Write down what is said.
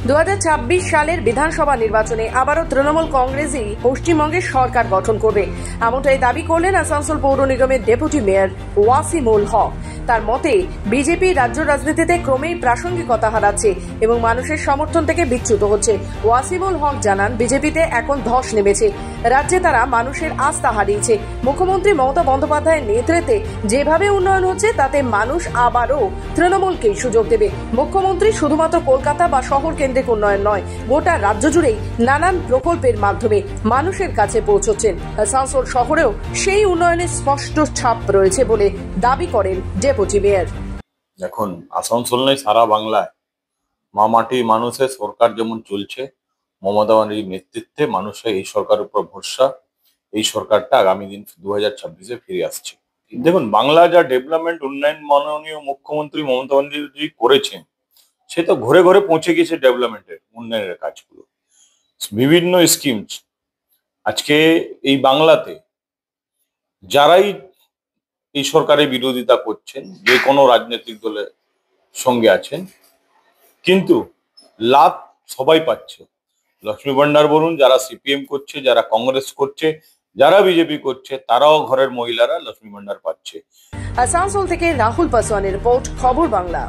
2026 সালের বিধানসভা নির্বাচনে আবারও তৃণমূল কংগ্রেসই পশ্চিমবঙ্গের সরকার গঠন করবে, এমনটাই দাবি করলেন আসানসোল পৌর নিগমের ডেপুটি মেয়র ওয়াসিমুল হক। তার মতে, বিজেপি রাজ্য রাজনীতিতে ক্রমেই প্রাসঙ্গিকতা হারাচ্ছে এবং মানুষের সমর্থন থেকে বিচ্যুত হচ্ছে। ওয়াসিমুল হক জানান, বিজেপিতে এখন ধস নেমেছে, রাজ্যে তারা মানুষের আস্থা হারিয়েছে। মুখ্যমন্ত্রী মমতা বন্দ্যোপাধ্যায়ের নেতৃত্বে যেভাবে উন্নয়ন হচ্ছে তাতে মানুষ আবারও তৃণমূলকেই সুযোগ দেবে। মুখ্যমন্ত্রী শুধুমাত্র কলকাতা বা শহর কেন্দ্রিক উন্নয়ন নয়, গোটা রাজ্য জুড়েই নানান প্রকল্পের মাধ্যমে মানুষের কাছে পৌঁছচ্ছেন। আসানসোল শহরেও সেই উন্নয়নের স্পষ্ট ছাপ রয়েছে বলে দাবি করেন ডেপুটি মেয়র। এখন আসানসোল নয়, সারা বাংলায় মা মাটি মানুষের সরকার যেমন চলছে, মমতা ব্যানার্জির নেতৃত্বে মানুষের এই সরকারের উপর ভরসা। এই সরকারটা আগামী দিন 2026-এ ফিরে আসছে। দেখুন, বাংলা যা ডেভেলপমেন্ট উন্নয়ন মাননীয় মুখ্যমন্ত্রী মমতা ব্যানার্জি করেছেন, সে তো ঘরে ঘরে পৌঁছে গেছে ডেভেলপমেন্টের উন্নয়নের কাজগুলো, বিভিন্ন স্কিমস। আজকে এই বাংলাতে যারাই এই সরকারের বিরোধিতা করছেন, যে কোনো রাজনৈতিক দলের সঙ্গে আছেন, কিন্তু লাভ সবাই পাচ্ছে। লক্ষ্মী ভান্ডার বলুন, যারা সিপিএম করছে, যারা কংগ্রেস করছে, যারা বিজেপি করছে, তারাও ঘরের মহিলারা লক্ষ্মী ভান্ডার পাচ্ছে। আসানসোল থেকে রাহুল পাসওয়ানের রিপোর্ট, খবর বাংলা।